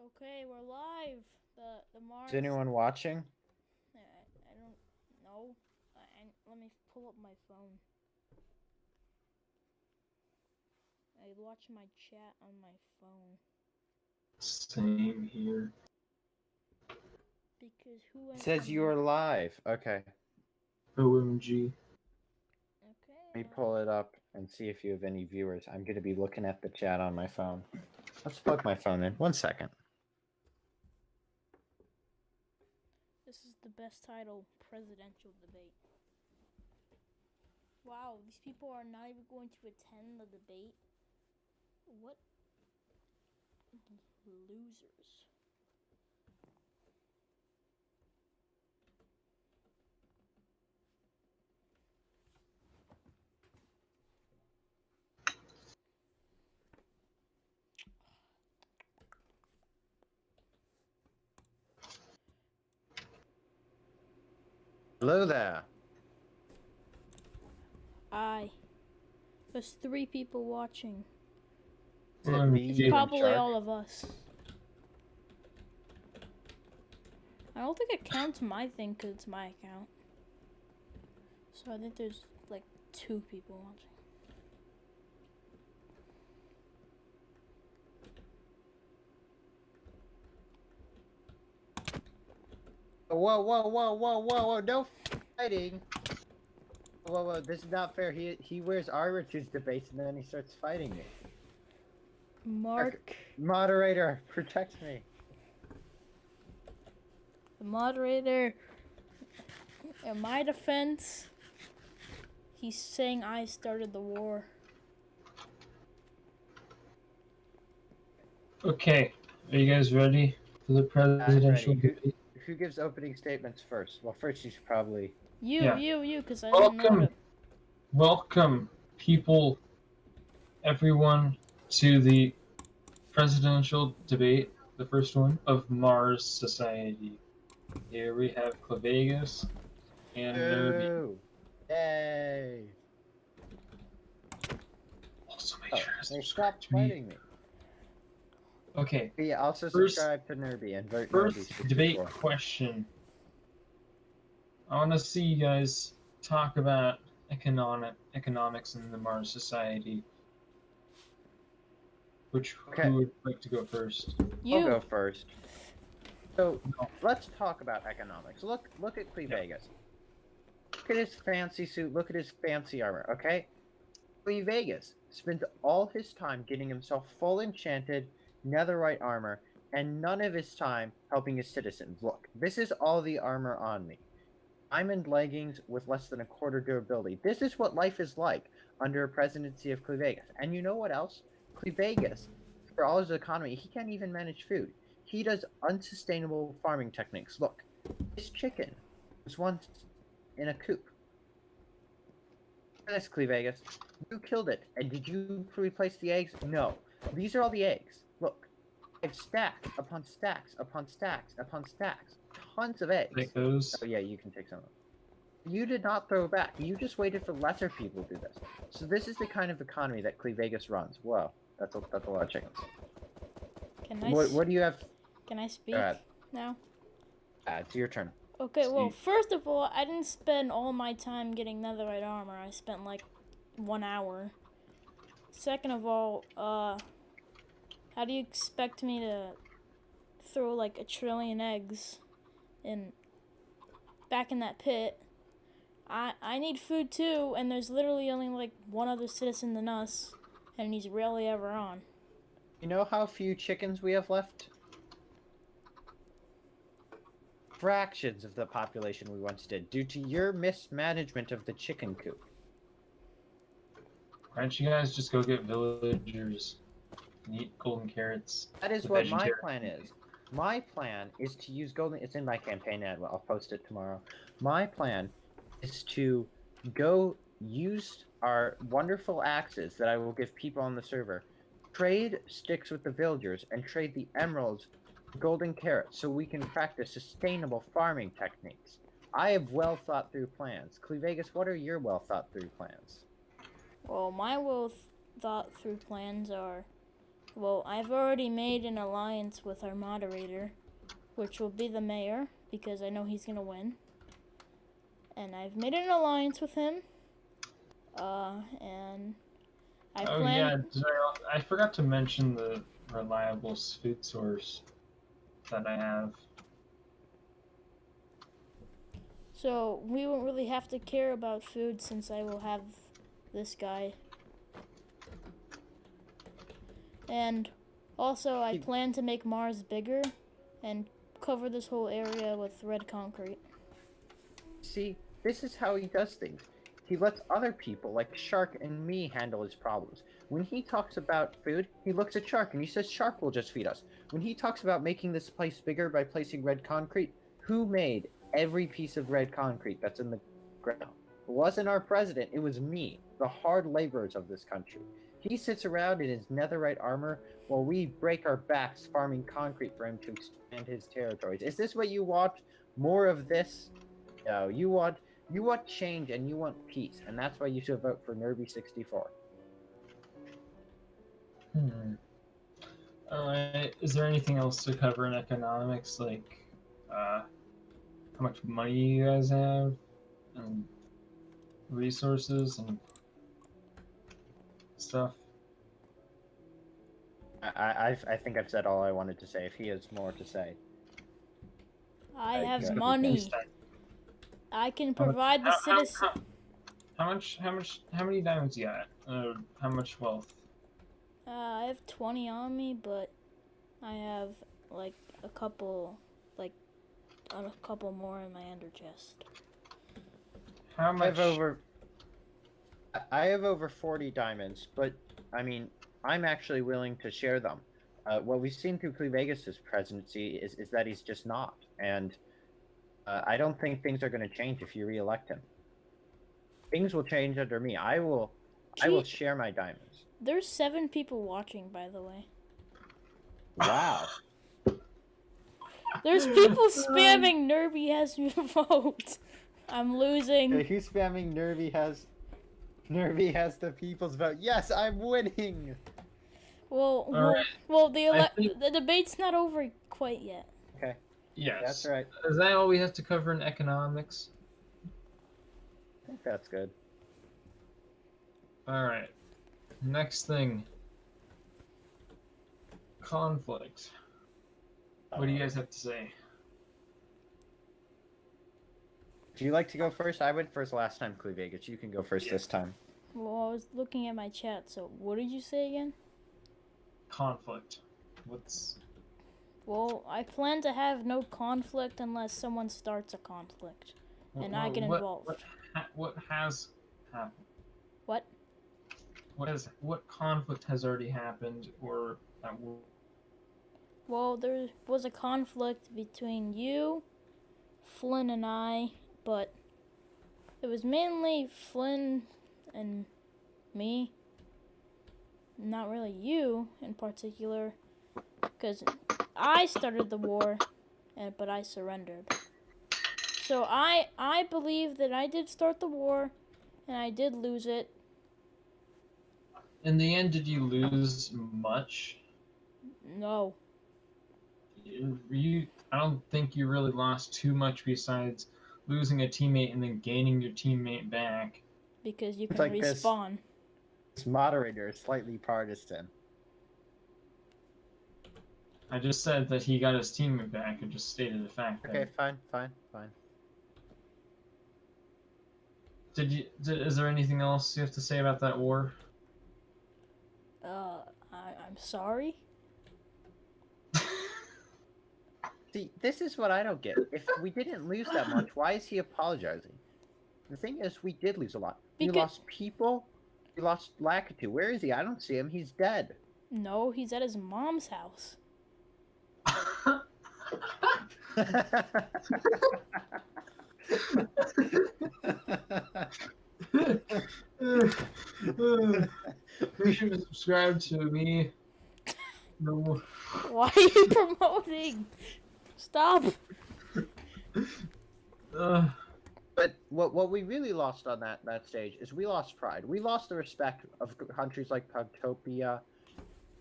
Okay, we're live. The Is Mars. anyone watching? I don't know. Let me pull up my phone. I watch my chat on my phone Same here. because who It has says you are live. Okay. OMG. Okay. Let me pull it up and see if you have any viewers. I'm going to be looking at the chat on my phone. Let's plug my phone in. 1 second. This is the best title: presidential debate. Wow, these people are not even going to attend the debate. What losers? Hello there. There's 3 people watching. Is it I'm me It's Yeah. and probably Shark? all of us. I don't think it counts my thing because it's my account. So I think there's like 2 people watching. Whoa, whoa, whoa, whoa, whoa, whoa. No fighting. Whoa, whoa. This is not fair. He wears armor to his debates and then he starts fighting me. Mark, Moderator, protect me. the moderator, in my defense, he's saying I started the war. Okay, are you guys ready for the presidential I'm ready. debate? Who gives opening statements first? Well, first you should probably... Yeah. You, because I don't know how to. Welcome, people, everyone, to the presidential debate, the first one of Mars Society. Here we have Clavegas and Nerby. Boo! Yay! Also, make Oh, sure to they subscribe stopped to me. fighting me. Okay, Yeah, also First- subscribe to Nerby and vote first Nerby64. debate question. I want to see you guys talk about economics in the Mars Society. Okay. Who would like to go first? I'll You. go first. So No. let's talk about economics. Look at Clee Yeah. Vegas. Look at his fancy suit. Look at his fancy armor. Okay, Clee Vegas spends all his time getting himself full enchanted netherite armor, and none of his time helping his citizens. Look, this is all the armor on me. Diamond leggings with less than a quarter durability. This is what life is like under a presidency of Clee Vegas. And you know what else? Clee Vegas, for all his economy, he can't even manage food. He does unsustainable farming techniques. Look, this chicken was once in a coop. Yes, Clee Vegas, you killed it. And did you replace the eggs? No. These are all the eggs. Look, I have stacks upon stacks upon stacks upon stacks. Tons of eggs. Take those. Oh yeah, you can take some of them. You did not throw back. You just waited for lesser people to do this. So this is the kind of economy that Clee Vegas runs. Whoa, that's a lot of chickens. What do you have? Can I speak now? It's your turn. Okay, well, first of all, I didn't spend all my time getting netherite armor. I spent like 1 hour. Second of all, how do you expect me to throw like 1 trillion eggs in back in that pit? I need food too, and there's literally only like one other citizen than us, and he's rarely ever on. You know how few chickens we have left? Fractions of the population we once did, due to your mismanagement of the chicken coop. Why don't you guys just go get villagers and eat golden carrots? That is what my plan is. My plan is to use golden... It's in my campaign ad. I'll post it tomorrow. My plan is to go use our wonderful axes that I will give people on the server, trade sticks with the villagers, and trade the emeralds for golden carrots so we can practice sustainable farming techniques. I have well thought through plans. Clee Vegas, what are your well thought through plans? Well, my well thought through plans are Well, I've already made an alliance with our moderator, which will be the mayor, because I know he's gonna win. And I've made an alliance with him. And I Oh plan. yeah, I forgot to mention the reliable food source that I have. So we won't really have to care about food since I will have this guy. And also, I plan to make Mars bigger and cover this whole area with red concrete. See, this is how he does things. He lets other people, like Shark and me, handle his problems. When he talks about food, he looks at Shark and he says Shark will just feed us. When he talks about making this place bigger by placing red concrete, who made every piece of red concrete that's in the ground? It wasn't our president, it was me, the hard laborers of this country. He sits around in his netherite armor while we break our backs farming concrete for him to expand his territories. Is this what you want? More of this? No, you want change and you want peace, and that's why you should vote for Nerby64. Alright, is there anything else to cover in economics, like how much money you guys have, and resources and stuff? I think I've said all I wanted to say. If he has more to say. I I have got it. money. I can provide the citizen. How many diamonds you got? How much wealth? I have 20 on me, but I have like a couple more in my ender chest. How I much? have over 40 diamonds, but I mean, I'm actually willing to share them. What we've seen through Clevegas' presidency is that he's just not, and I don't think things are going to change if you re-elect him. Things will change under me. I will share my diamonds. There's 7 people watching, by the way. Wow. There's people spamming Nerby has your vote. I'm losing. Who's spamming Nervy has the people's vote? Yes, I'm winning. Well, Alright. the debate's not over quite yet. Okay, Yes. that's right. Is that all we have to cover in economics? I think that's good. Alright. Next thing. Conflict. What do you guys have to say? Do you like to go first? I went first last time, Clevegas. You can go first this time. Well, I was looking at my chat, so what did you say again? Conflict. What's... Well, I plan to have no conflict unless someone starts a conflict. And I get involved. What has happened? What? What conflict has already happened, or that will... Well, there was a conflict between you, Flynn, and I, but it was mainly Flynn and me. Not really you in particular, because I started the war, but I surrendered. So I believe that I did start the war, and I did lose it. In the end, did you lose much? No. I don't think you really lost too much besides losing a teammate and then gaining your teammate back. Because you can It's like this. respawn. This moderator is slightly partisan. I just said that he got his teammate back and just stated the fact Okay, that... fine. Is there anything else you have to say about that war? I'm sorry. See, this is what I don't get. If we didn't lose that much, why is he apologizing? The thing is, we did lose a lot. We lost people. We lost Lakitu. Where is he? I don't see him. He's dead. No, he's at his mom's house. You should subscribe to me. No. Why are you promoting? Stop. But what we really lost on that stage is we lost pride. We lost the respect of countries like Pogtopia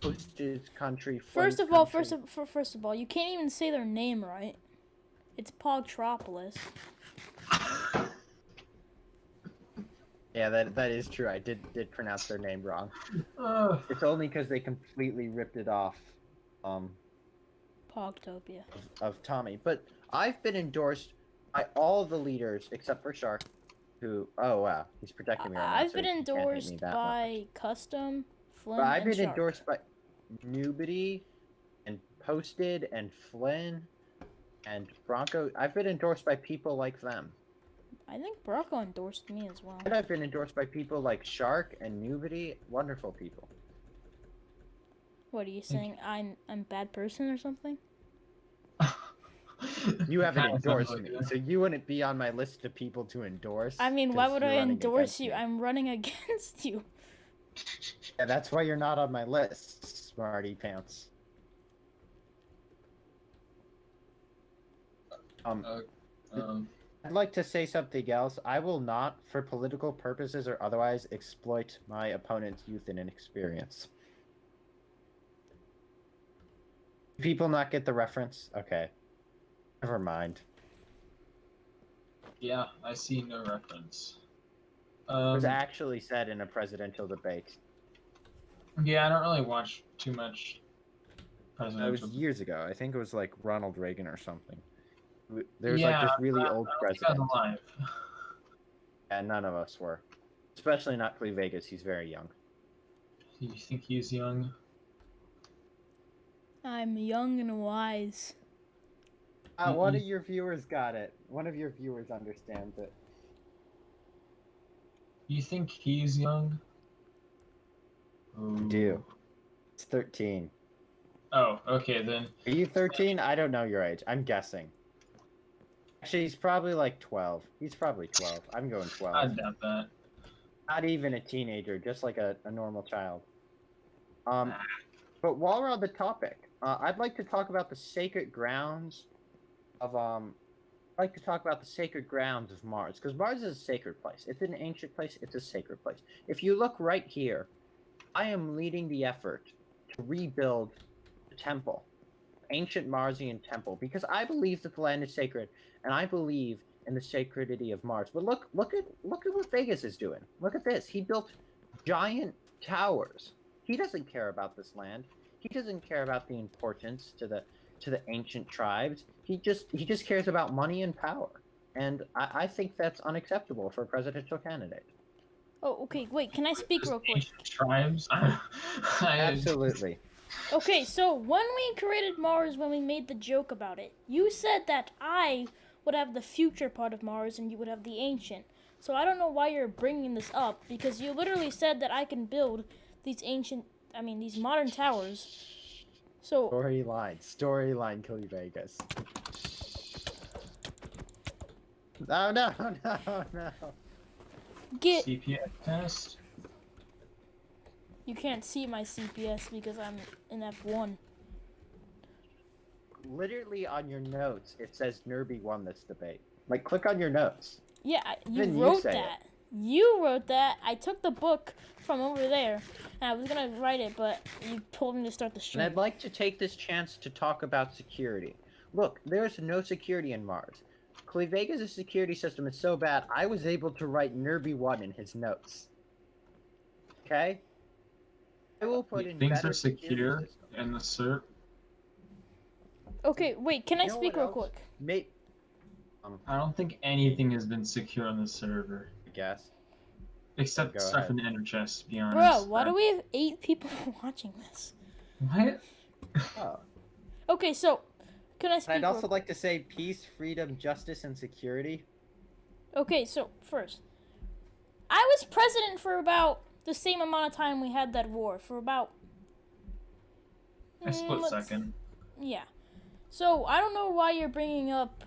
hosted country. First friend of all, country. first of all, you can't even say their name right. It's Pogtropolis. Yeah, that is true. I did pronounce their name wrong. Uh, It's only because they completely ripped it off, Pogtopia. of Tommy. But I've been endorsed by all the leaders except for Shark, who wow, he's protecting me right now. I've so been he can't hit me endorsed that much. by Custom, Flynn, But I've and been Shark. endorsed by Nubity and Posted and Flynn and Bronco. I've been endorsed by people like them. I think Bronco endorsed me as well. And I've been endorsed by people like Shark and Nubity. Wonderful people. What are you saying? I'm a bad person or something? You haven't Kinda sounds endorsed like me, it. so you wouldn't be on my list of people to endorse. I mean, why 'cause would you're I running endorse against you? me. I'm running against you. Yeah, that's why you're not on my list, Smarty Pants. I'd like to say something else. I will not, for political purposes or otherwise, exploit my opponent's youth and inexperience. People not get the reference? Okay. Never mind. yeah, I see no reference. It was actually said in a presidential debate. Yeah, I don't really watch too much It was presidential. years ago. I think it was like Ronald Reagan or something. There was Yeah, like this really old I don't think I president. was alive. And none of us were. Especially not Cleve Vegas. He's very young. You think he's young? I'm young and wise. One of your viewers got it. One of your viewers understands it. You think he's young? I do. It's 13. Oh, okay then. Are you 13? I don't know your age. I'm guessing. Actually, he's probably like 12. He's probably 12. I'm going 12. I doubt that. Not even a teenager, just like a normal child. But while we're on the topic, I'd like to talk about the sacred grounds of I'd like to talk about the sacred grounds of Mars, because Mars is a sacred place. It's an ancient place. It's a sacred place. If you look right here, I am leading the effort to rebuild the temple, ancient Marsian temple, because I believe that the land is sacred, and I believe in the sacredity of Mars. But look at what Vegas is doing. Look at this. He built giant towers. He doesn't care about this land. He doesn't care about the importance to the ancient tribes. He just cares about money and power. And I think that's unacceptable for a presidential candidate. Oh, okay. Wait, can I speak real quick? Ancient tribes. Absolutely. Okay, so when we created Mars, when we made the joke about it, you said that I would have the future part of Mars and you would have the ancient. So I don't know why you're bringing this up, because you literally said that I can build these these modern towers. So Storyline, Killy Vegas. No. get CPS test. you can't see my CPS because I'm in F1. Literally on your notes, it says Nerby won this debate. Like, click on your notes. Yeah, you Even you wrote say that. You wrote that. I took the book from over there, and I was gonna write it, but you told me to start the And stream. I'd like to take this chance to talk about security. Look, there's no security in Mars. Clay Vegas' security system is so bad, I was able to write Nerby 1 in his notes. Okay? I will put in Things better are security secure systems. in the SERP. Okay, wait, can I You know speak what real else? quick? May- I don't think anything has been secure on the server. I guess. Except Go stuff ahead. in Ender Chest, to be honest. Bro, why do we have 8 people watching this? What? Oh. Okay, so, can I speak I'd real also quick? like to say peace, freedom, justice, and security. Okay, so, first. I was president for about the same amount of time we had that war. For about... A split let's- second. Yeah. So, I don't know why you're bringing up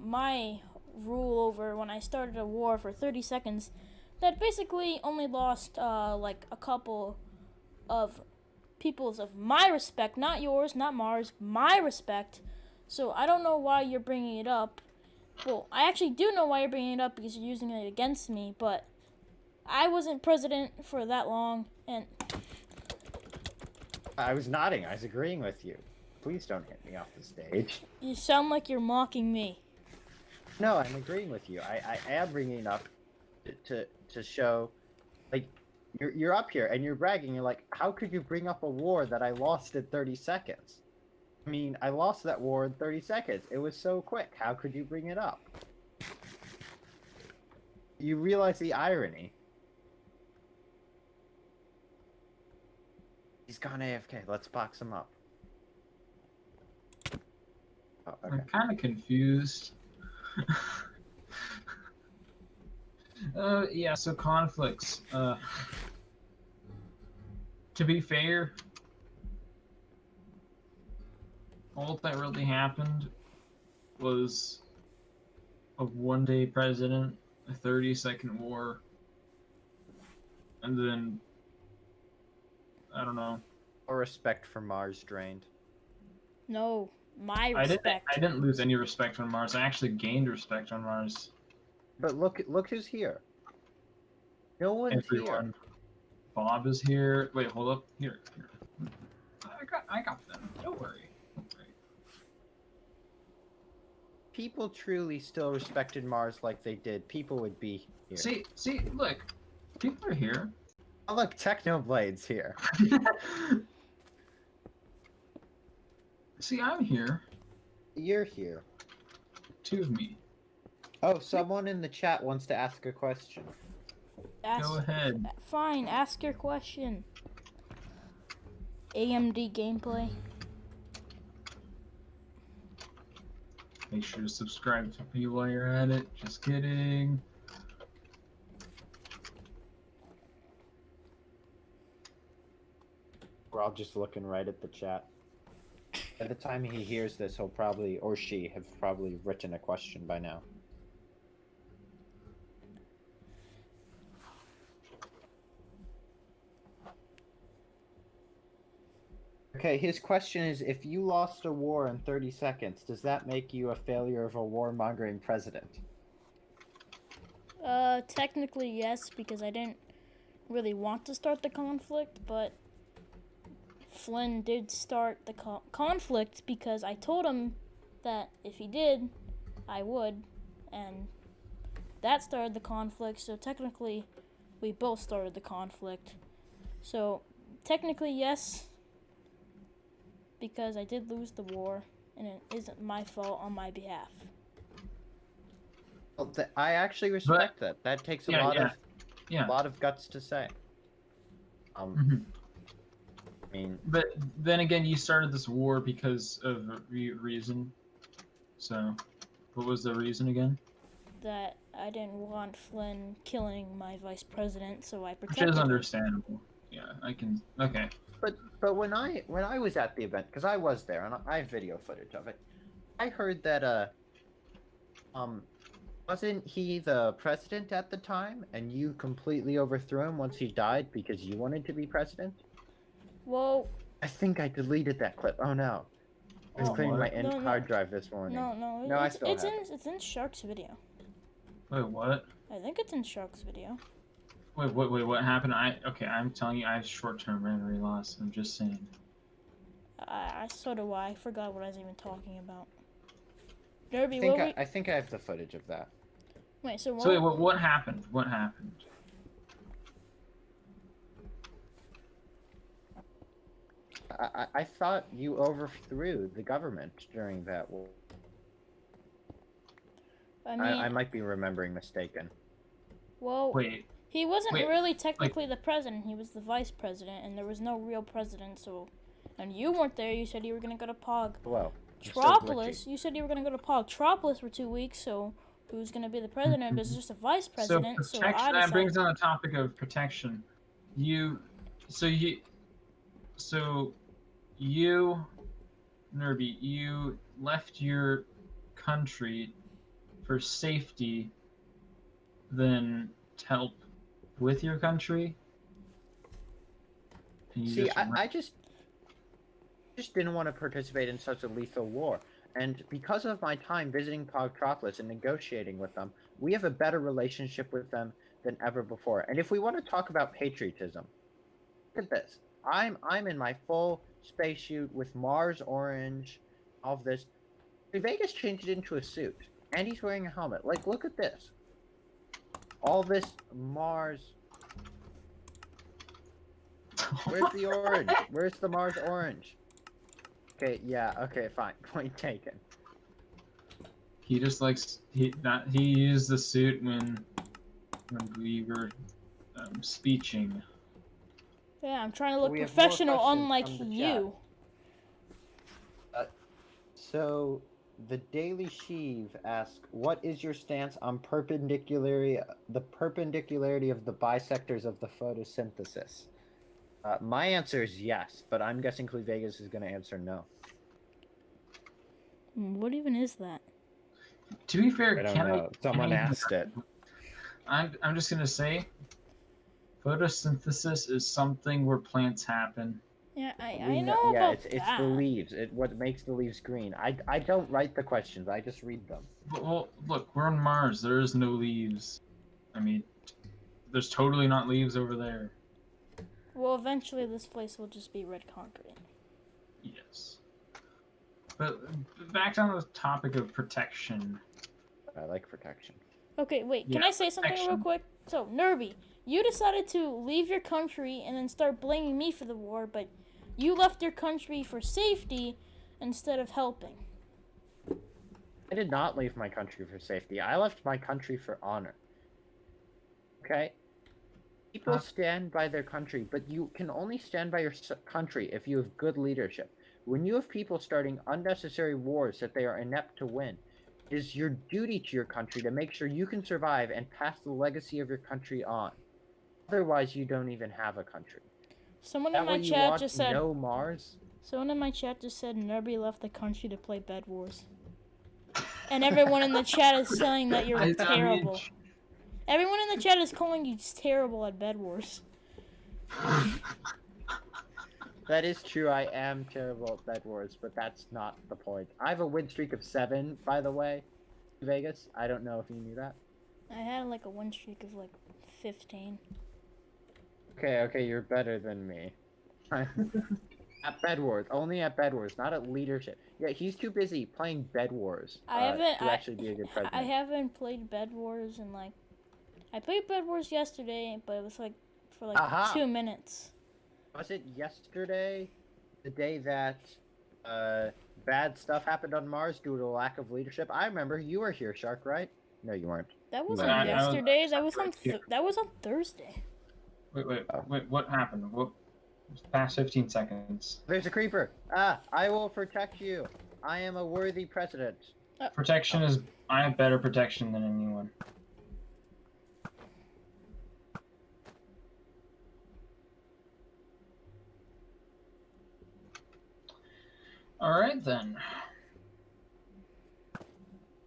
my rule over when I started a war for 30 seconds that basically only lost like a couple of peoples of my respect, not yours, not Mars, my respect. So I don't know why you're bringing it up. Well, I actually do know why you're bringing it up because you're using it against me, but I wasn't president for that long, and I was nodding. I was agreeing with you. Please don't hit me off the stage. You sound like you're mocking me. No, I'm agreeing with you. I am bringing it up to show, like, you're up here and you're bragging. You're like, how could you bring up a war that I lost in 30 seconds? I mean, I lost that war in 30 seconds. It was so quick. How could you bring it up? You realize the irony. He's gone AFK. Let's box him up. Oh, okay. I'm kind of confused. Yeah, so conflicts. To be fair, all that really happened was a one-day president, a 30-second war, and then I don't know. Or respect for Mars drained. No, my I respect. didn't lose any respect on Mars. I actually gained respect on Mars. But look who's here. No one's here. Everyone. Bob is here. Wait, hold up. Here. I got them. Don't worry. People truly still respected Mars like they did. People would be here. See, look. People are here. Oh, look, Technoblade's here. See, I'm here. You're here. Two of me. Oh, someone in the chat wants to ask a question. Go ahead. Fine, ask your question. AMD gameplay. Make sure to subscribe to me while you're at it. Just kidding. We're all just looking right at the chat. By the time he hears this, he'll probably, or she, have probably written a question by now. Okay, his question is, if you lost a war in 30 seconds, does that make you a failure of a warmongering president? Technically yes, because I didn't really want to start the conflict, but Flynn did start the conflict because I told him that if he did, I would, and that started the conflict, so technically we both started the conflict. So technically yes, because I did lose the war, and it isn't my fault on my behalf. Well, I actually respect that. That takes a lot of guts to say. Mhm. I mean, But then again, you started this war because of a reason. So, what was the reason again? That I didn't want Flynn killing my vice president, so I Which protected is him. understandable. Yeah, I can. Okay. but when I was at the event, because I was there and I have video footage of it, I heard that wasn't he the president at the time, and you completely overthrew him once he died because you wanted to be president? Well, I think I deleted that clip. Oh no. I was Oh, cleaning my what? No, no. hard drive this morning. no, I it's, still it's have in it's in Shark's video. Wait, what? I think it's in Shark's video. Wait, what happened? I'm telling you, I have short-term memory loss. I'm just saying. So do I. I forgot what I was even talking about. Derby, I think I have the footage of that. wait, so what? So wait, what happened? What happened? I thought you overthrew the government during that war. I mean, I might be remembering mistaken. well, Wait, he wasn't wait, really technically the president. He was the vice president, and there was no real president. So, and you weren't there. You said you were gonna go to Pog. Well, Tropolis. You said you were gonna go to Pog. Tropolis for 2 weeks. So, who's gonna be the president? But it's just a vice president. So, protection, I that decided. brings on the topic of protection. You, Nerby, you left your country for safety, then to help with your country. And you See, just I just didn't want to participate in such a lethal war. And because of my time visiting Pogtropolis and negotiating with them, we have a better relationship with them than ever before. And if we want to talk about patriotism, look at this. I'm in my full spacesuit with Mars orange, all of this. Vegas changed it into a suit, and he's wearing a helmet. Like, look at this. All this Mars. Where's the orange? Where's the Mars orange? Okay, yeah, okay, fine. Point taken. He just likes he used the suit when we were speeching. Yeah, I'm trying to look We have more professional, questions unlike from the you. So, the Daily Sheev asks, what is your stance on the perpendicularity of the bisectors of the photosynthesis? My answer is yes, but I'm guessing Clevegas is going to answer no. What even is that? To be fair, I don't know. Someone asked it. I'm just gonna say, photosynthesis is something where plants happen. Yeah, I We know yeah, about it's that. the leaves. What makes the leaves green. I don't write the questions. I just read them. Well, look, we're on Mars. There is no leaves. I mean, there's totally not leaves over there. Well, eventually this place will just be red concrete. Yes. But back on the topic of protection. I like protection. Okay, wait, can Yeah, I say something real protection. quick? So, Nerby, you decided to leave your country and then start blaming me for the war, but you left your country for safety instead of helping. I did not leave my country for safety. I left my country for honor. Okay? People stand by their country, but you can only stand by your country if you have good leadership. When you have people starting unnecessary wars that they are inept to win, it is your duty to your country to make sure you can survive and pass the legacy of your country on. Otherwise, you don't even have a country. Someone That in my way you chat want just said no Mars? someone in my chat just said Nerby left the country to play Bed Wars. And everyone in the chat is saying that you're terrible. Everyone in the chat is calling you terrible at Bed Wars. That is true. I am terrible at Bed Wars, but that's not the point. I have a win streak of 7, by the way, Vegas. I don't know if you knew that. I had like a win streak of like 15. Okay, you're better than me. At Bed Wars, only at Bed Wars, not at leadership. Yeah, he's too busy playing Bed Wars to actually be a good president. I haven't played Bed Wars in like. I played Bed Wars yesterday, but it was like for like Aha. 2 minutes. Was it yesterday, the day that bad stuff happened on Mars due to a lack of leadership? I remember you were here, Shark, right? No, you weren't. That wasn't No, yesterday. That was on that was on Thursday. Wait, what happened? What past 15 seconds? There's a creeper. I will protect you. I am a worthy president. Protection is I have better protection than anyone. Alright then.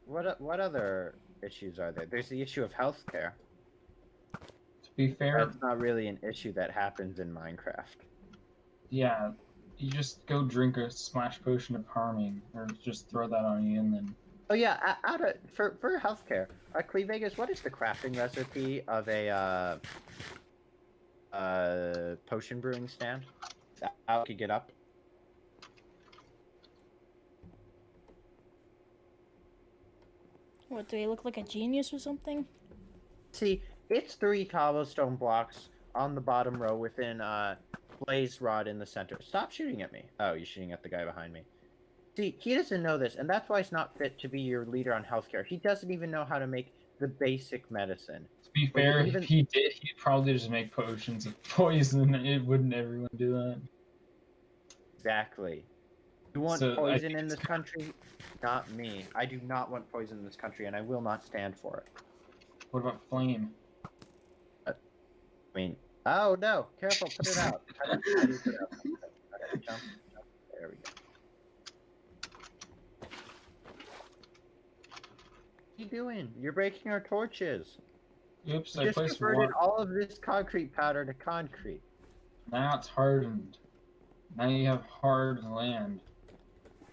What other issues are there? There's the issue of healthcare. To be fair, That's not really an issue that happens in Minecraft. yeah, you just go drink a splash potion of harming, or just throw that on you and then. Oh yeah, for healthcare, Clevegas, what is the crafting recipe of a potion brewing stand? How could get up? What, do they look like a genius or something? See, it's 3 cobblestone blocks on the bottom row within blaze rod in the center. Stop shooting at me. Oh, you're shooting at the guy behind me. See, he doesn't know this, and that's why he's not fit to be your leader on healthcare. He doesn't even know how to make the basic medicine. To be fair, if he did, he'd probably just make potions of poison. It wouldn't everyone do that? Exactly. You want poison in this country? Not me. I do not want poison in this country, and I will not stand for it. What about flame? I mean, oh no! Careful, put it out. How do you put it out? Okay, jump. There we go. What are you doing? You're breaking our torches. Oops, You I just placed converted one. all of this concrete powder to concrete. Now it's hardened. Now you have hard land.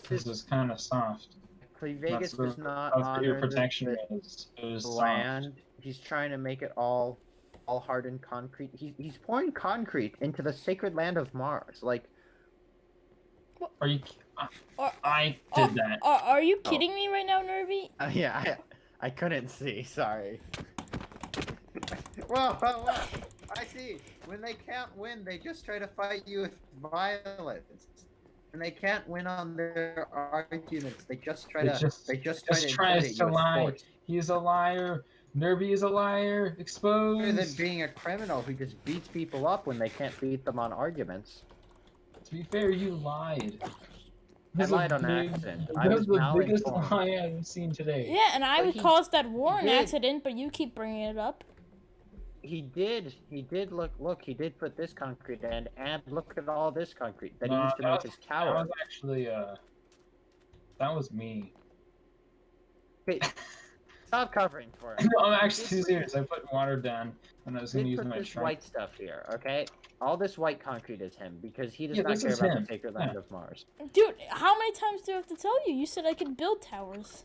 This is kind of soft. Vegas does not That's what your honor protection the is. It is land. He's trying to make it all all hardened concrete. He's pouring concrete into the sacred land of Mars. Like, Are you? Are, I did that. are you kidding me right now, Nervy? yeah, I couldn't see. Sorry. Whoa! I see. When they can't win, they just try to fight you with violence. When they can't win on their arguments, they just try to Just tries intimidate to you with lie. force. He's a liar. Nervy is a liar. Rather than Exposed. being a criminal who just beats people up when they can't beat them on arguments. To be fair, you lied. I lied on accident. I That was was the biggest malinformed. lie I've seen today. Yeah, and I But would he cause that war an did. accident, but you keep bringing it up. He did look, he did put this concrete in, and look at all this concrete that he used to make his That tower. was actually that was me. Okay, stop covering for him. No, I'm actually serious. I put water down when I was going to He use put my this truck. white stuff here, okay? All this white concrete is him, because he does Yeah, not this care is about him. the sacred land Yeah. of Mars. Dude, how many times do I have to tell you? You said I could build towers.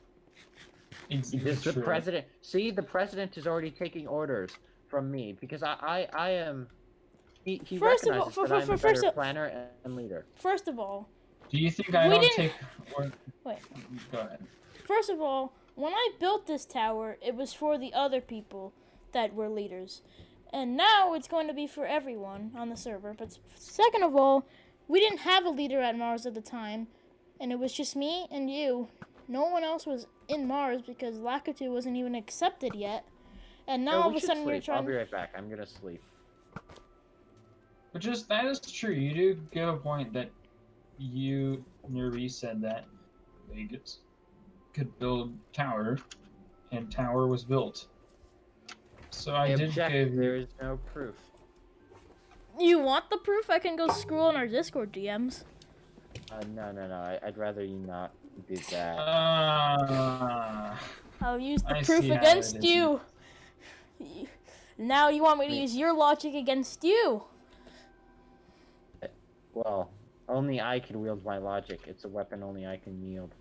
It's This the true. president. See, the president is already taking orders from me, because I am... He First of all- recognizes that I'm a first better of- planner and leader. First of all, Do you think I We don't didn't- take? Or... Wait. Go ahead. First of all, when I built this tower, it was for the other people that were leaders. And now it's going to be for everyone on the server. But second of all, we didn't have a leader at Mars at the time. And it was just me and you. No one else was in Mars because Lakitu wasn't even accepted yet. And now Yo, all we of a should sudden you're sleep. I'll trying be right back. I'm gonna sleep. But just that is true. You do give a point that you, Nervy, said that Vegas could build tower, and tower was built. So I did object. give There is no proof. You want the proof? I can go scroll on our Discord DMs. No. I'd rather you not do that. I'll use the I proof see how against it is. you. Now you want me to Wait. use your logic against you. Well, only I can wield my logic. It's a weapon only I can wield.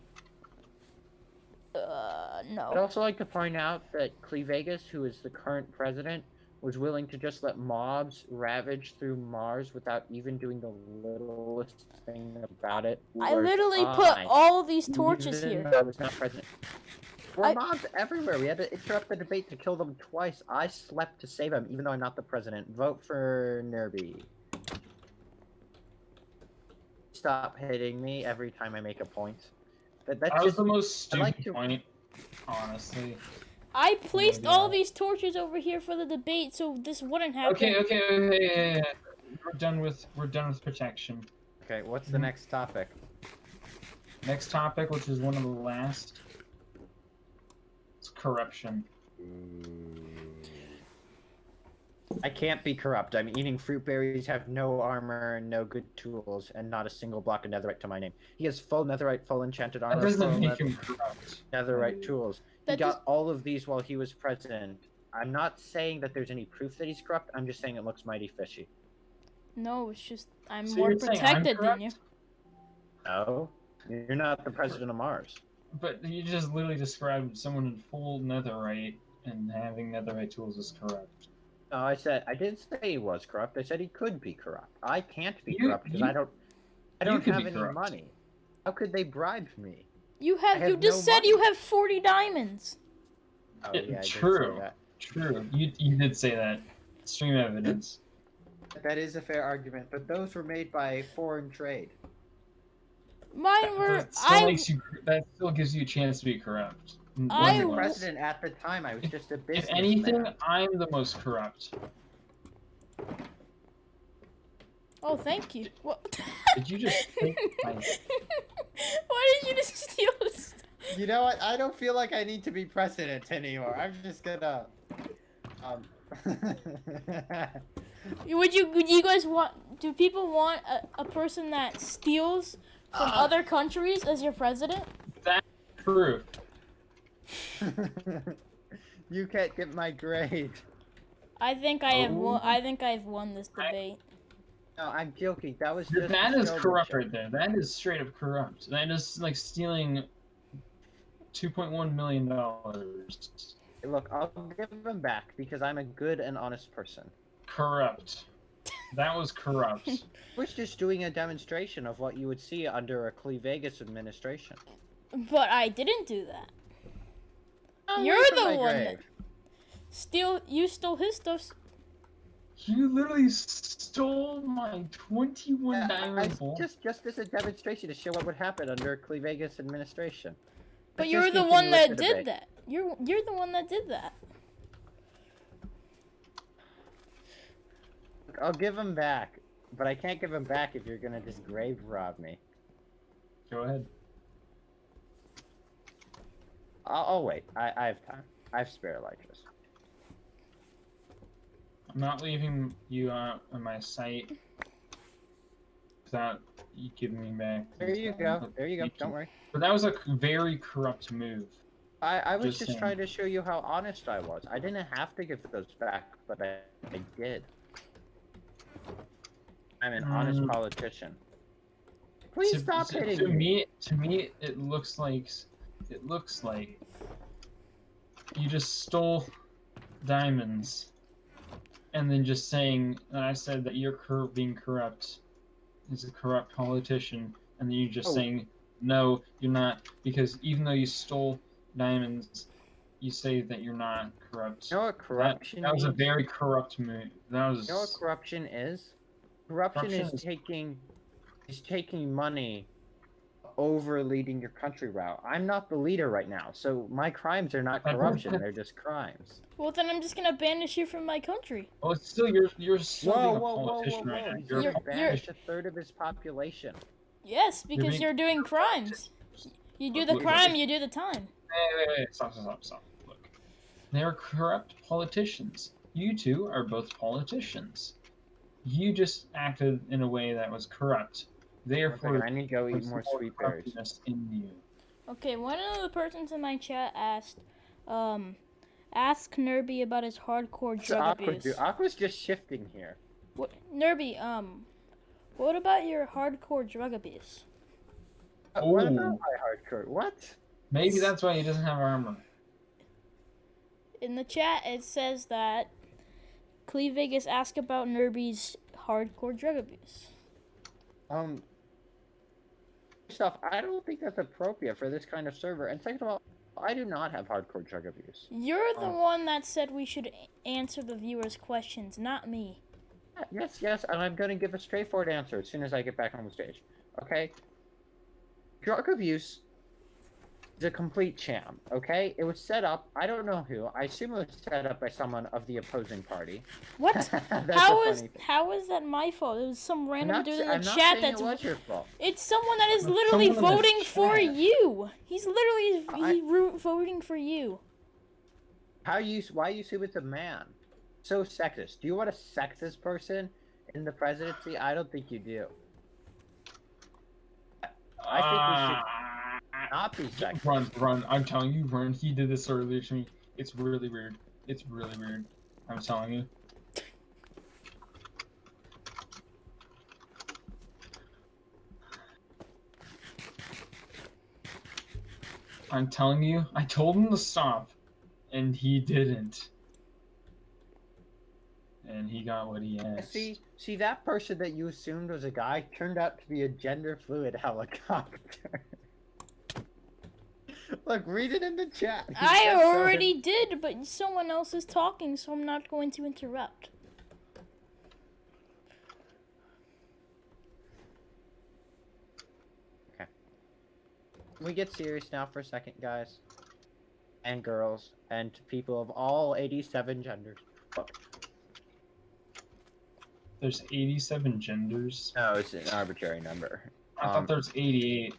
I'd No. also like to point out that Clevegas, who is the current president, was willing to just let mobs ravage through Mars without even doing the littlest thing about it. I Whereas literally put I, all these torches even here. though I was not president. There were I- mobs everywhere. We had to interrupt the debate to kill them twice. I slept to save them, even though I'm not the president. Vote for Nerby. Stop hitting me every time I make a point. That's that was just the most I stupid like to- point, honestly. I placed Maybe all not. these torches over here for the debate, so this wouldn't happen. Okay. We're done with protection. okay. What's the next topic? Next topic, which is one of the last, it's corruption. I can't be corrupt. I'm eating fruit berries, have no armor, no good tools, and not a single block of netherite to my name. He has full netherite, full enchanted That armor, full doesn't make him corrupt. netherite tools. He That got all of these while he was president. I'm not saying that there's any proof that he's corrupt. I'm just saying it looks mighty fishy. No, it's just I'm So more you're saying I'm protected than you. corrupt? No, you're not the president of Mars. But you just literally described someone in full netherite and having netherite tools is corrupt. No, I didn't say he was corrupt. I said he could be corrupt. I can't be You- corrupt because you- I don't could have be any corrupt. money. How could they bribe me? You I have have you just no said you money. have 40 diamonds. Oh, Yeah, yeah, I did say true. that. True, you did say that. Stream evidence. That is a fair argument, but those were made by foreign trade. Mine were That still gives you a chance to be corrupt. I I was the was- president at the time. I was just a If businessman. anything, I'm the most corrupt. Oh, thank you. What? Did you just take my... Why did you just steal this? You know what? I don't feel like I need to be president anymore. I'm just gonna. Would you guys want? Do people want a person that steals from other countries as your president? Proof. You can't get my grade. I think I have Oh. won. I think I've won this debate. No, I'm joking. That was just. That to is show the corrupt show. right there. That is straight up corrupt. That is like stealing $2.1 million. Look, I'll give them back because I'm a good and honest person. Corrupt. That was corrupt. I was just doing a demonstration of what you would see under a Clevegus administration. But I didn't do that. Away You're from the my one grave. you stole his stuff. You literally stole my 21 diamond ball. Just as a demonstration to show what would happen under a Clevegus administration. But Let's you're just the continue one with that the did debate. that. You're the one that did that. I'll give them back, but I can't give them back if you're gonna just grave rob me. Go ahead. I'll wait. I have time. I have spare elytras. I'm not leaving you on my site without you giving me back. There you go. There you go. Don't worry. But that was a very corrupt move. I was Just just saying. trying to show you how honest I was. I didn't have to give those back, but I did. I'm an honest politician. Please stop hitting to me. To me, it looks like you just stole diamonds, and then just saying, and I said that you're being corrupt, is a corrupt politician, and then you're just Oh. saying, no, you're not, because even though you stole diamonds, you say that you're not corrupt. You know what corruption That was a means? very corrupt move. That was. You know what corruption is? Corruption Corruption is is- taking money over leading your country route. I'm not the leader right now, so my crimes are not corruption, they're just crimes. Well, then I'm just gonna banish you from my country. Well, it's still you're still Whoa, being a whoa, whoa, whoa, politician right whoa. now. He's You're a You're- gonna banish a third of his population. Yes, because being- you're doing crimes. You do the Look, crime, you do the time. Hey, stop. Look. They're corrupt politicians. You two are both politicians. You just acted in a way that was corrupt. Therefore, I need to go eat there's more sweet berries. corruptness in you. Okay, one of the persons in my chat asked, ask Nerby about his hardcore What's drug Aqua abuse. do? Aqua's just shifting here. What, Nerby, what about your hardcore drug abuse? What Ooh. about my hardcore? What? Maybe that's why he doesn't have armor. In the chat, it says that Clevegus asked about Nerby's hardcore drug abuse. First off, I don't think that's appropriate for this kind of server. And second of all, I do not have hardcore drug abuse. You're the Oh. one that said we should answer the viewers' questions, not me. Yes, and I'm going to give a straightforward answer as soon as I get back on the stage. Okay? Drug abuse is a complete sham, okay? It was set up, I don't know who, I assume it was set up by someone of the opposing party. What? That's How a is funny thing. how is that my fault? It was some I'm random not, dude in I'm the not chat saying that's it was your fault. It's someone that is Well, literally someone in the voting for chat. you. He's literally I- voting for you. Why you assume it's a man? So sexist. Do you want a sexist person in the presidency? I don't think you do. I think we should not be sexist. Run. I'm telling you, run. He did this earlier to me. It's really weird. I'm telling you. I'm telling you, I told him to stop, and he didn't. And he got what he asked. See that person that you assumed was a guy turned out to be a gender fluid helicopter. Look, read it in the chat. He I said so. already did, but someone else is talking, so I'm not going to interrupt. Can we get serious now for a second, guys? And girls, and people of all 87 genders. Look, There's 87 genders. no, it's an arbitrary number. I thought there was 88.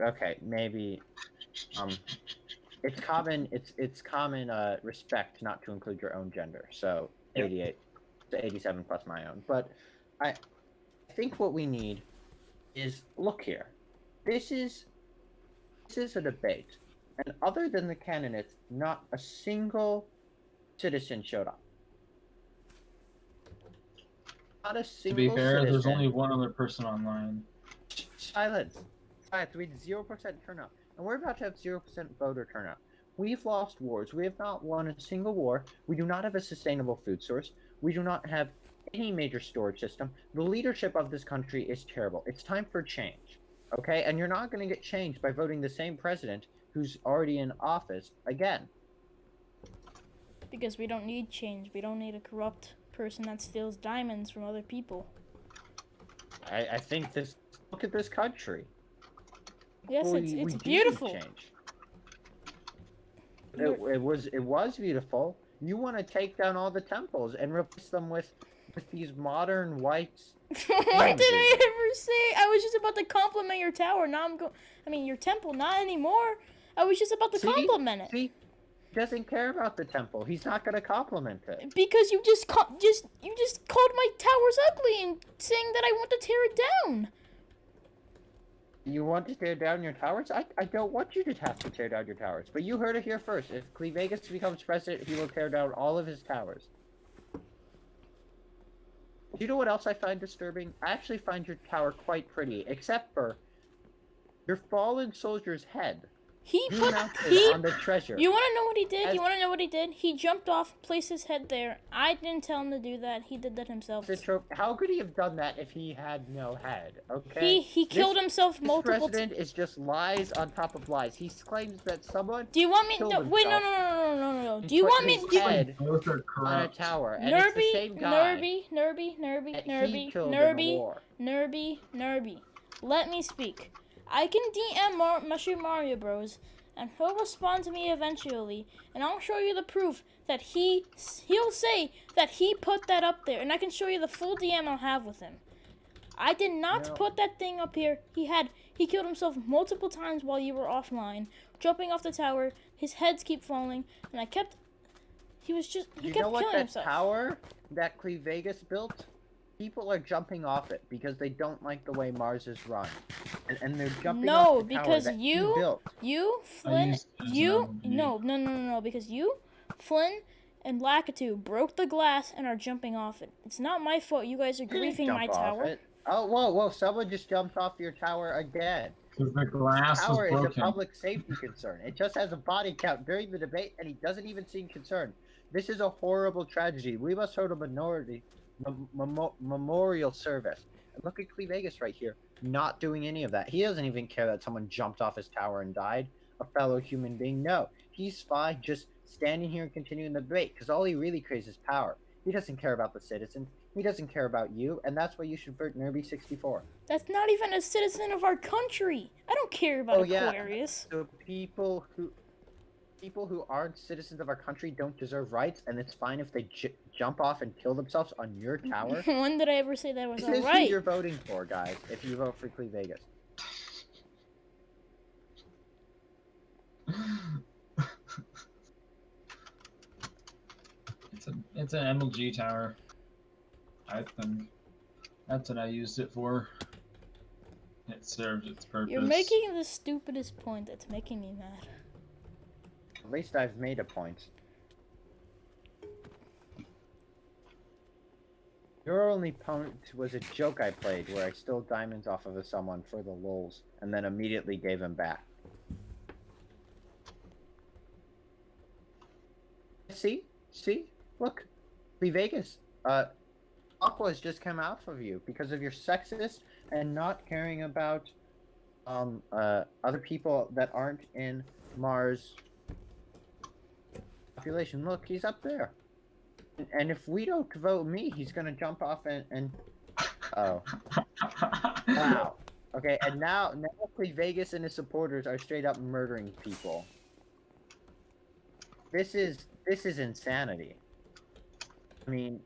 Okay, maybe. It's common respect not to include your own gender. So Yeah. 88 to 87 plus my own. But I think what we need is look here. This is a debate, and other than the candidates, not a single citizen showed up. Not a To single be fair, there's citizen. only one other person online. Silence. We had 0% turnout, and we're about to have 0% voter turnout. We've lost wars. We have not won a single war. We do not have a sustainable food source. We do not have any major storage system. The leadership of this country is terrible. It's time for change. Okay? And you're not going to get change by voting the same president who's already in office again. Because we don't need change. We don't need a corrupt person that steals diamonds from other people. I think this. Look at this country. Yes, Well, it's we do need beautiful. change. It was beautiful. You want to take down all the temples and replace them with these modern whites. What did I ever say? I was just about to compliment your tower. Now I mean, your temple. Not anymore. I was just about to compliment it. See, he doesn't care about the temple. He's not going to compliment it. Because you just called my towers ugly and saying that I want to tear it down. You want to tear down your towers? I don't want you to have to tear down your towers. But you heard it here first. If Clevegus becomes president, he will tear down all of his towers. Do you know what else I find disturbing? I actually find your tower quite pretty, except for your fallen soldier's head. He You put mounted on the treasure. You want to know what he did? As- You want to know what he did? He jumped off, placed his head there. I didn't tell him to do that. He did that himself. How could he have done that if he had no head? Okay. He killed himself This multiple times. president is just lies on top of lies. He claims that someone Do you want me? killed No, wait, no, himself no. and Do you put want me? his Do you, head Both are on a corrupt. tower, and it's the same guy that he killed in the war. Nerby. Let me speak. I can DM Mushroom Mario Bros. And he'll respond to me eventually, and I'll show you the proof that he'll say that he put that up there, and I can show you the full DM I'll have with him. I did not No. put that thing up here. He killed himself multiple times while you were offline, jumping off the tower. His heads keep falling, and he kept You know killing what? That himself. tower that Clevegus built, people are jumping off it because they don't like the way Mars is run, and they're jumping No, off the tower because that you- he built. You, Flynn, used it as you, an LG. no, because you, Flynn, and Lakitu broke the glass and are jumping off it. It's not my fault you guys are Didn't griefing jump my off tower. it. Oh, whoa! Someone just jumped off your tower again. Because the glass was Tower is a broken. public safety concern. It just has a body count during the debate, and he doesn't even seem concerned. This is a horrible tragedy. We must hold a memorial service. And look at Clevegus right here, not doing any of that. He doesn't even care that someone jumped off his tower and died. A fellow human being. No, he's fine just standing here and continuing the debate, because all he really craves is power. He doesn't care about the citizens. He doesn't care about you, and that's why you should vote Nerby64. That's not even a citizen of our country. I don't care about Oh, yeah. Aquarius. So people who aren't citizens of our country don't deserve rights, and it's fine if they jump off and kill themselves on your tower. When did I ever say that was This is who alright? you're voting for, guys. If you vote for Clevegus. It's an MLG tower. I think that's what I used it for. It served its purpose. You're making the stupidest point that's making me mad. At least I've made a point. Your only point was a joke I played where I stole diamonds off of someone for the lulz and then immediately gave them back. See? Look. Clevegus, Aqua has just come out of you because of your sexist and not caring about other people that aren't in Mars population. Look, he's up there. And if we don't vote me, he's gonna jump off and oh. Wow. Okay, and now Clevegus and his supporters are straight up murdering people. This is insanity. I mean,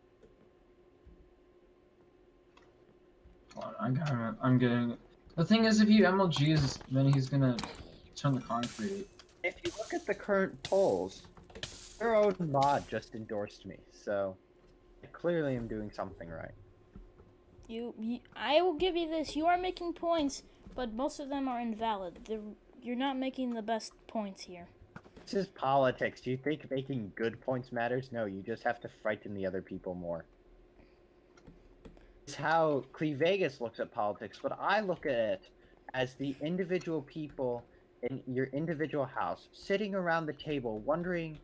I'm getting. The thing is, if you MLGs, then he's gonna turn the concrete. if you look at the current polls, your own mod just endorsed me, so I clearly am doing something right. I will give you this. You are making points, but most of them are invalid. You're not making the best points here. This is politics. Do you think making good points matters? No, you just have to frighten the other people more. It's how Clevegus looks at politics, but I look at it as the individual people in your individual house, sitting around the table, wondering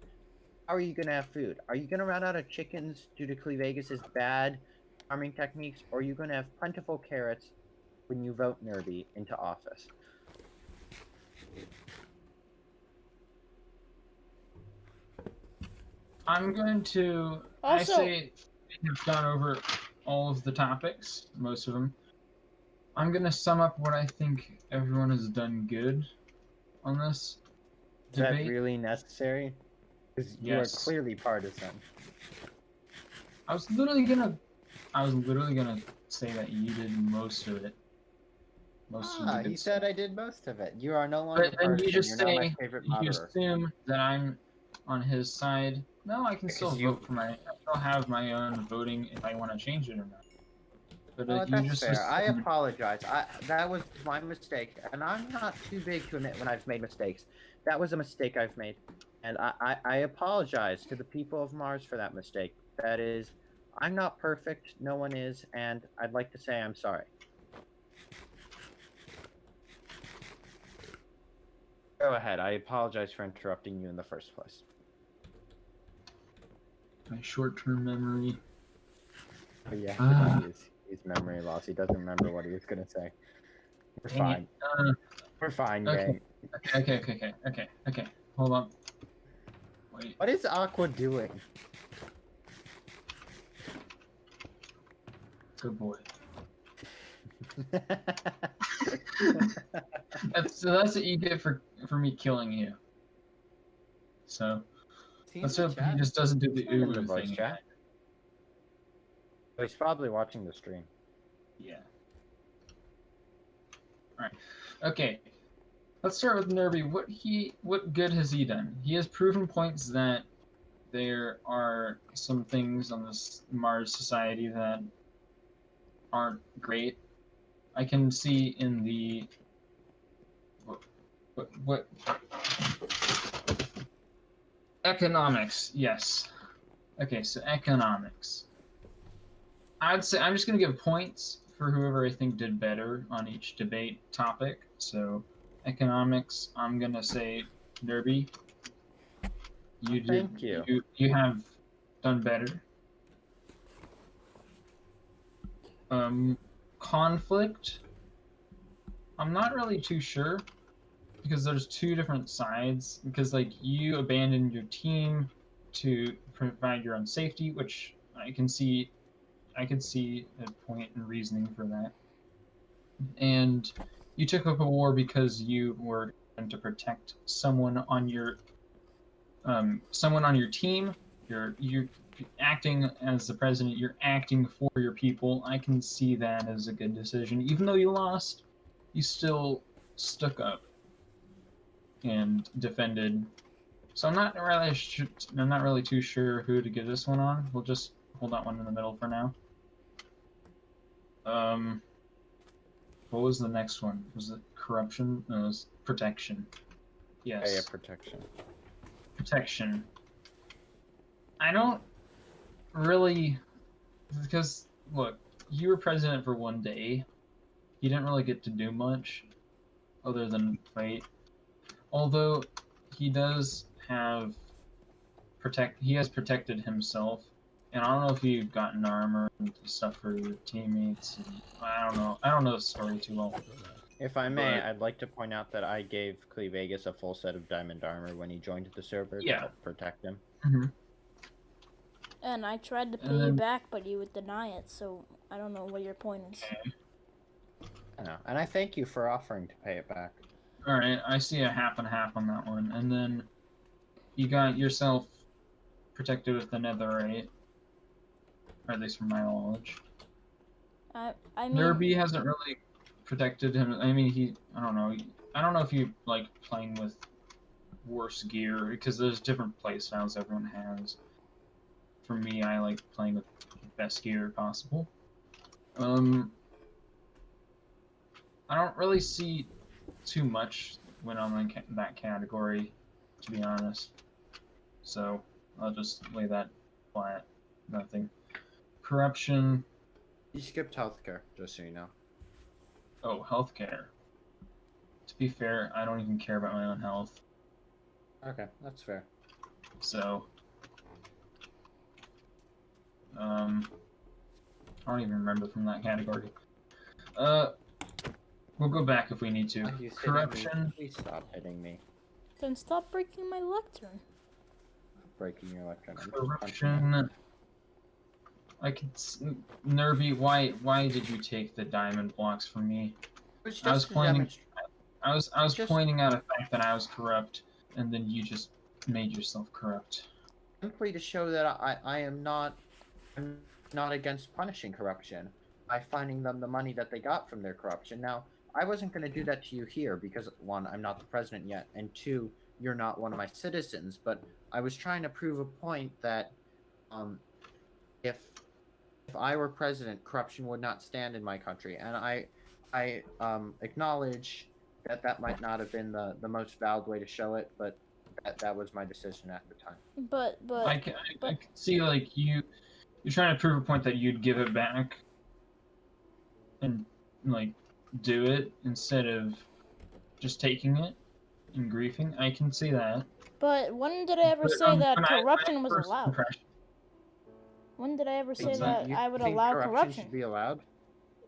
how are you gonna have food? Are you gonna run out of chickens due to Clevegas's bad farming techniques, or are you gonna have plentiful carrots when you vote Nerby into office? I'm going to. I Also, say we've gone over all of the topics, most of them. I'm gonna sum up what I think everyone has done good on this Is that debate. really necessary? Because you are Yes. clearly partisan. I was literally gonna say that you did most of it. Most of the good He stuff. said I did most of it. You are no longer But then partisan. you just You're now my say, favorite you moderator. assume that I'm on his side. No, I can Because still you- vote for I still have my own voting if I want to change it or not. But No, you that's just fair. I assume. apologize. That was my mistake, and I'm not too big to admit when I've made mistakes. That was a mistake I've made, and I apologize to the people of Mars for that mistake. That is, I'm not perfect. No one is, and I'd like to say I'm sorry. Go ahead. I apologize for interrupting you in the first place. My short-term memory. But yeah, Ah. he's memory loss. He doesn't remember what he was gonna say. We're Dang fine. it. We're fine, Okay. gang. Okay. Hold on. Wait. What is Aqua doing? Good boy. That's what you get for me killing you. So let's hope he just doesn't do the in the ooh voice thing. chat. He's probably watching the stream. Yeah. All right. Okay. Let's start with Nerby. What good has he done? He has proven points that there are some things on this Mars society that aren't great. I can see in the what economics. Yes. Okay, so economics. I'd say I'm just gonna give points for whoever I think did better on each debate topic. So economics, I'm gonna say Nerby. You did. Thank you. You have done better. Conflict. I'm not really too sure because there's two different sides. Because like you abandoned your team to provide your own safety, which I can see. I could see a point in reasoning for that. And you took up a war because you were trying to protect someone on your team. You're acting as the president. You're acting for your people. I can see that as a good decision. Even though you lost, you still stuck up and defended. So I'm not really too sure who to give this one on. We'll just hold that one in the middle for now. What was the next one? Was it corruption? No, it was protection. Yes. Yeah, protection. Protection. I don't really, because look, you were president for one day. You didn't really get to do much other than fight. Although he does have he has protected himself. And I don't know if you've gotten armor and stuff for your teammates. And I don't know the story too well. If I may, But- I'd like to point out that I gave Clevegas a full set of diamond armor when he joined the server to Yeah. help protect him. Mm-hmm. and I tried to pay you back, but you would deny it. So I don't know what your point is. I know, and I thank you for offering to pay it back. All right, I see a half and half on that one, and then you got yourself protected with the netherite, or at least from my knowledge. I mean, Nerby hasn't really protected him. I mean, I don't know. I don't know if you like playing with worse gear because there's different play styles everyone has. For me, I like playing with the best gear possible. I don't really see too much when I'm in that category, to be honest. So I'll just lay that flat. Nothing. Corruption. You skipped healthcare, just so you know. Oh, healthcare. To be fair, I don't even care about my own health. Okay, that's fair. So, I don't even remember from that category. We'll go back if we need to. Why are you hitting me? Corruption. Please stop hitting me. Then stop breaking my lectern. Breaking your lectern. I'm just punching you. Corruption. I could. Nervy, why did you take the diamond blocks from me? It was I was just a pointing. demonstration. I was Just- pointing out a fact that I was corrupt, and then you just made yourself corrupt. Simply to show that I'm not against punishing corruption by finding them the money that they got from their corruption. Now, I wasn't going to do that to you here because one, I'm not the president yet, and two, you're not one of my citizens. But I was trying to prove a point that if I were president, corruption would not stand in my country, and I acknowledge that might not have been the most valid way to show it, but that was my decision at the time. But I can see like you're trying to prove a point that you'd give it back and like do it instead of just taking it and griefing. I can see that. But when did I ever But, say that my corruption was first allowed? impression- When did I ever say What's that You I would think allow corruption corruption? should be allowed?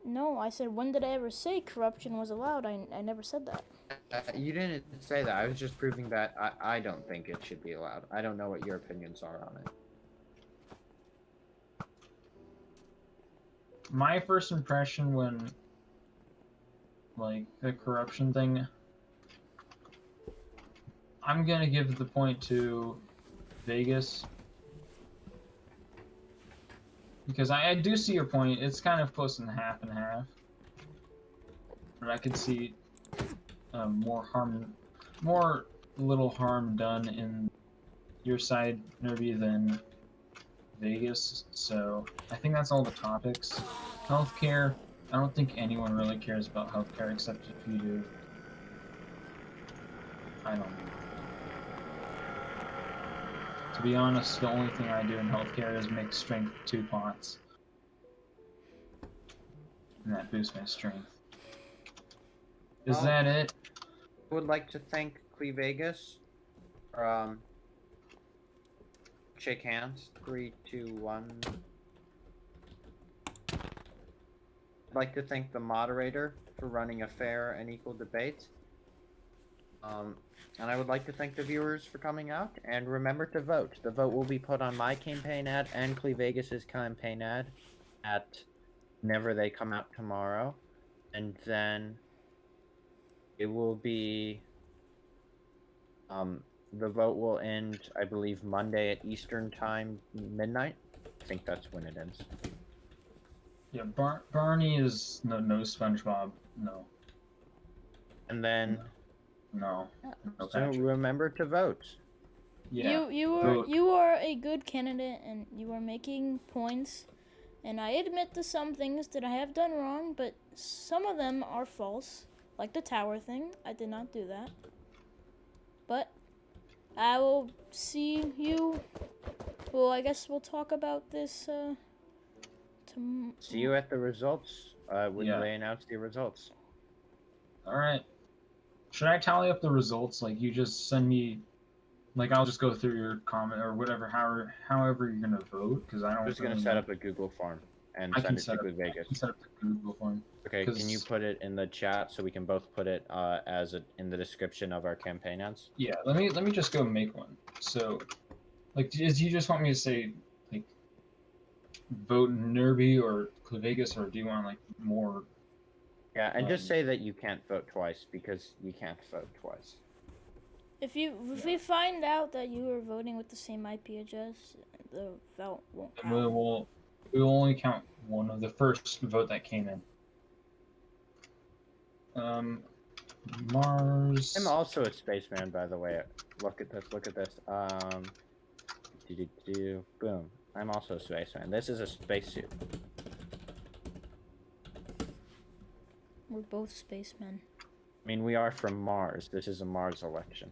No, I said when did I ever say corruption was allowed? I never said that. You didn't say that. I was just proving that I don't think it should be allowed. I don't know what your opinions are on it. My first impression when like the corruption thing, I'm gonna give the point to Vegas because I do see your point. It's kind of close in half and half, but I could see more little harm done in your side, Nervy, than Vegas. So I think that's all the topics. Healthcare. I don't think anyone really cares about healthcare except if you do. I don't know. To be honest, the only thing I do in healthcare is make strength 2 pots. And that boosts my strength. Is that it? I would like to thank Clevegas for shake hands. 3, 2, 1. I'd like to thank the moderator for running a fair and equal debate. And I would like to thank the viewers for coming out. And remember to vote. The vote will be put on my campaign ad and Clevegas's campaign ad at whenever they come out tomorrow. And then it will be the vote will end, I believe, Monday at Eastern time, midnight. I think that's when it ends. Yeah, Barney is no SpongeBob. No. And then No. No so Patrick. remember to vote. Yeah. You vote. are a good candidate and you are making points. And I admit to some things that I have done wrong, but some of them are false. Like the tower thing. I did not do that. But I will see you. Well, I guess we'll talk about this See you at the results when Yeah. they announce the results. Alright. Should I tally up the results? Like, you just send me... Like, I'll just go through your comment or whatever, however you're gonna vote, because I don't I'm just gonna really set know. up a Google form and I send can it to set up, Good I Vegas. can set up the Google form. Okay, can 'cause- you put it in the chat so we can both put it in the description of our campaign ads? Yeah, let me just go make one. So, like, do you just want me to say, like, vote Nerby or Clevegas, or do you want, like, more... Yeah, and just Um, say that you can't vote twice because you can't vote twice. If we find out that you are voting with the same IP address, the vote won't And we count. will only count one of the first vote that came in. Mars... I'm also a spaceman, by the way. Look at this. Look at this. Boom. I'm also a spaceman. This is a spacesuit. We're both spacemen. I mean, we are from Mars. This is a Mars election.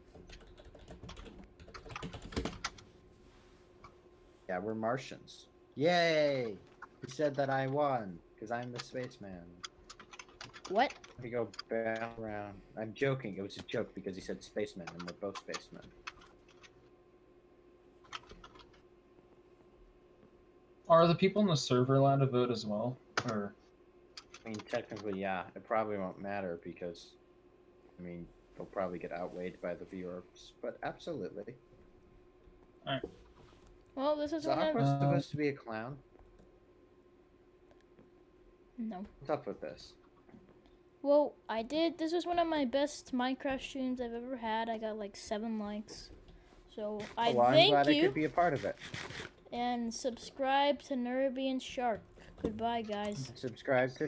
Yeah, we're Martians. Yay! He said that I won because I'm the spaceman. What? We go back around. I'm joking. It was a joke because he said spacemen, and we're both spacemen. Are the people in the server allowed to vote as well? Or I mean, technically, yeah. It probably won't matter because, I mean, they'll probably get outweighed by the viewers. But absolutely. Well, this is Is one of... Aqua supposed to be a clown? No. What's up with this? Well, this was one of my best Minecraft streams I've ever had. I got like 7 likes. So, I Well, I'm thank glad I you. could be a part of it. And subscribe to Nerby and Shark. Goodbye, guys. Subscribe to